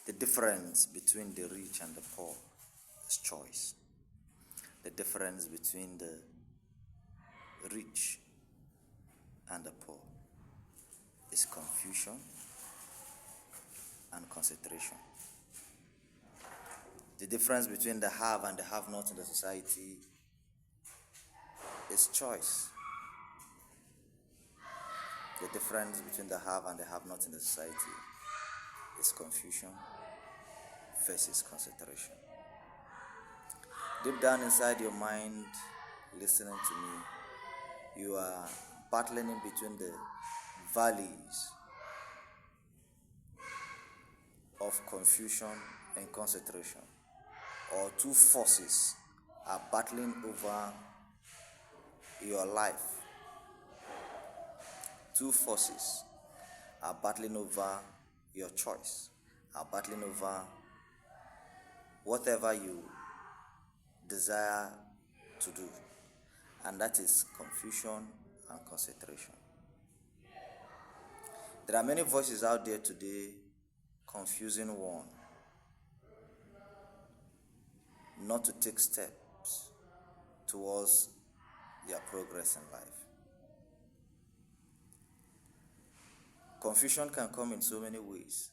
The difference between the rich and the poor is choice. The difference between the rich and the poor is confusion and concentration. The difference between the have and the have-not in the society is choice. The difference between the have and the have-not in the society is confusion versus concentration. Deep down inside your mind, listening to me, you are battling in between the valleys of confusion and concentration, or two forces are battling over your life. Two forces are battling over your choice, are battling over whatever you desire to do, and that is confusion and concentration. There are many voices out there today confusing one not to take steps towards their progress in life. Confusion can come in so many ways.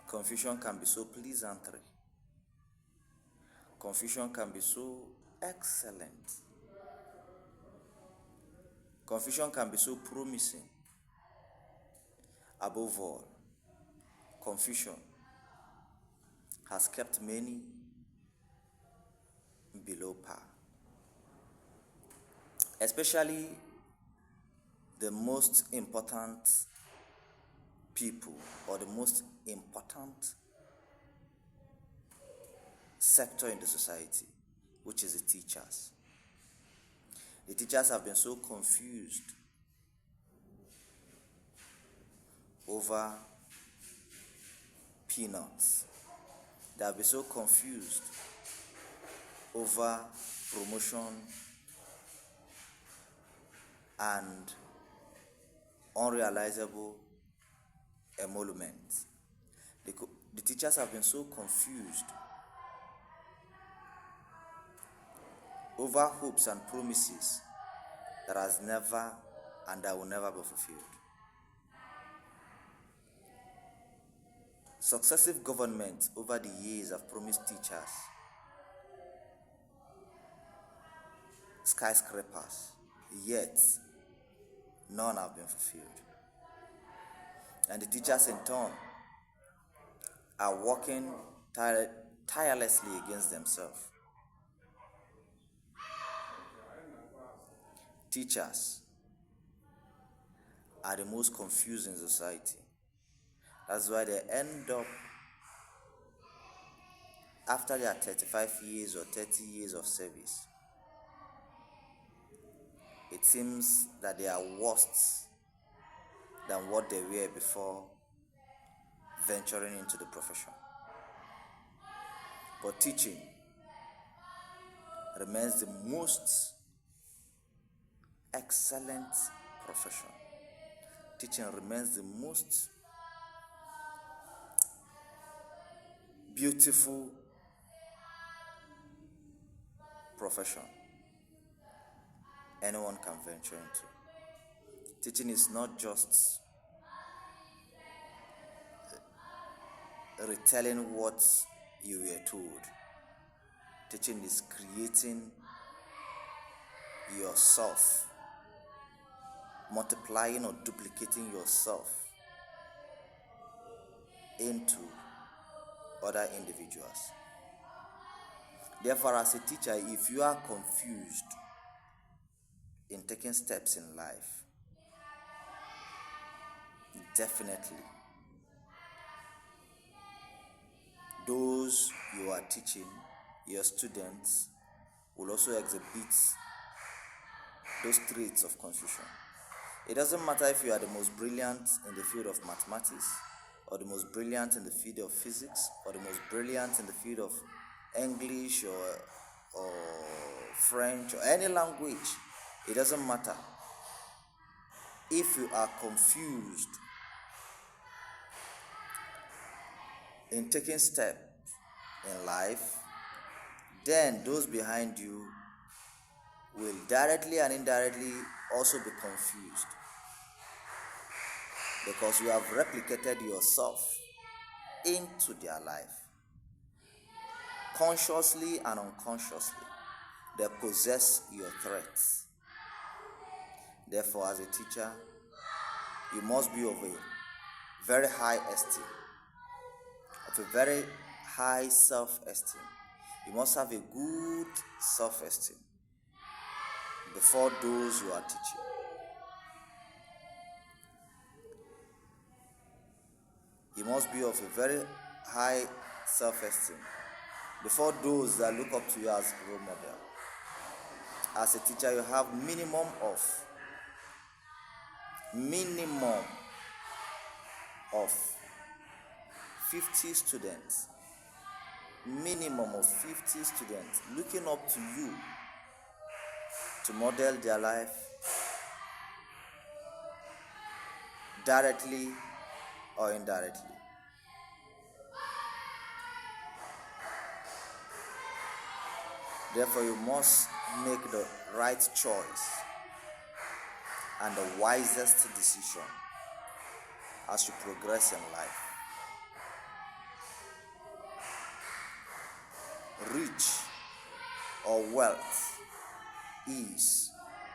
Confusion can be so pleasantry. Confusion can be so excellent. Confusion can be so promising. Above all, confusion has kept many below par. Especially the most important people or the most important sector in the society, which is the teachers. The teachers have been so confused over peanuts. They have been so confused over promotion and unrealizable emoluments. The teachers have been so confused over hopes and promises that has never and that will never be fulfilled. Successive governments over the years have promised teachers skyscrapers, yet none have been fulfilled. And the teachers in turn are working tirelessly against themselves. Teachers are the most confused in society. That's why they end up, after their 35 years or 30 years of service, it seems that they are worse than what they were before venturing into the profession. But teaching remains the most excellent profession. Teaching remains the most beautiful profession anyone can venture into. Teaching is not just retelling what you were told. Teaching is creating yourself, multiplying or duplicating yourself into other individuals. Therefore, as a teacher, if you are confused in taking steps in life, definitely those you are teaching, your students, will also exhibit those traits of confusion. It doesn't matter if you are the most brilliant in the field of mathematics, or the most brilliant in the field of physics, or the most brilliant in the field of English or French or any language. It doesn't matter. If you are confused in taking steps in life, then those behind you will directly and indirectly also be confused, because you have replicated yourself into their life. Consciously and unconsciously, they possess your threats. Therefore, as a teacher, you must be of a very high esteem, of a very high self-esteem. You must have a good self-esteem before those you are teaching. You must be of a very high self-esteem before those that look up to you as role model. As a teacher, you have minimum of 50 students, minimum of 50 students looking up to you to model their life directly or indirectly. Therefore, you must make the right choice and the wisest decision as you progress in life. Rich or wealth is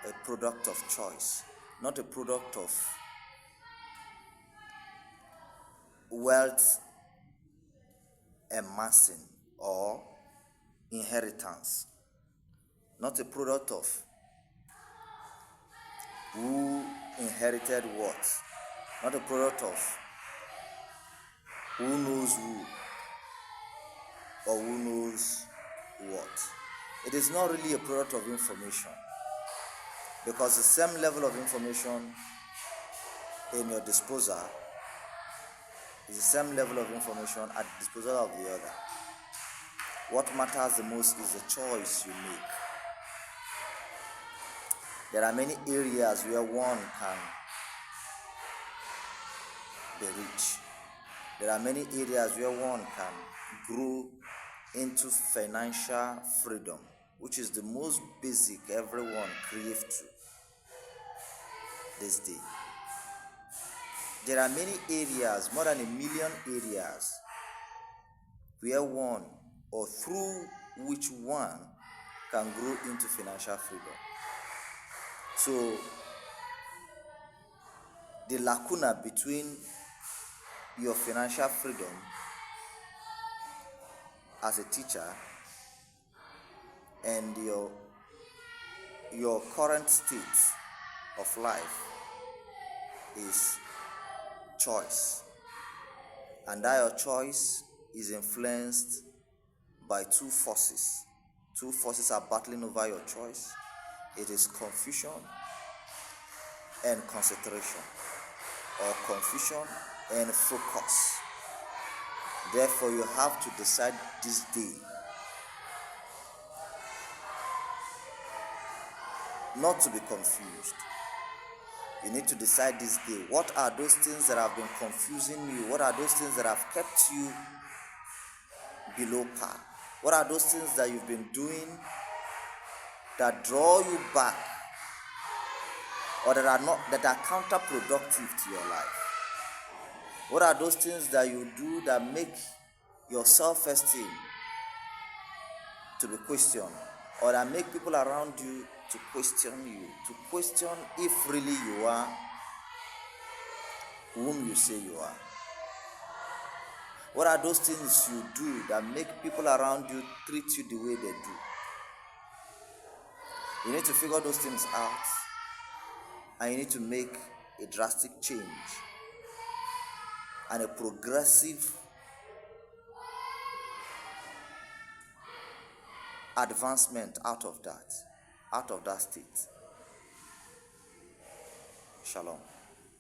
a product of choice, not a product of wealth amassing or inheritance, not a product of who inherited what, not a product of who knows who or who knows what. It is not really a product of information, because the same level of information in your disposal is the same level of information at the disposal of the other. What matters the most is the choice you make. There are many areas where one can be rich. There are many areas where one can grow into financial freedom, which is the most basic everyone craves to this day. There are many areas, more than 1 million areas, where one or through which one can grow into financial freedom. So the lacuna between your financial freedom as a teacher and your current state of life is choice. And that your choice is influenced by two forces. Two forces are battling over your choice. It is confusion and concentration, or confusion and focus. Therefore, you have to decide this day not to be confused. You need to decide this day, what are those things that have been confusing you? What are those things that have kept you below par? What are those things that you've been doing that draw you back, or that are counterproductive to your life? What are those things that you do that make your self-esteem to be questioned, or that make people around you to question you, to question if really you are whom you say you are? What are those things you do that make people around you treat you the way they do? You need to figure those things out, and you need to make a drastic change and a progressive advancement out of that state. Shalom.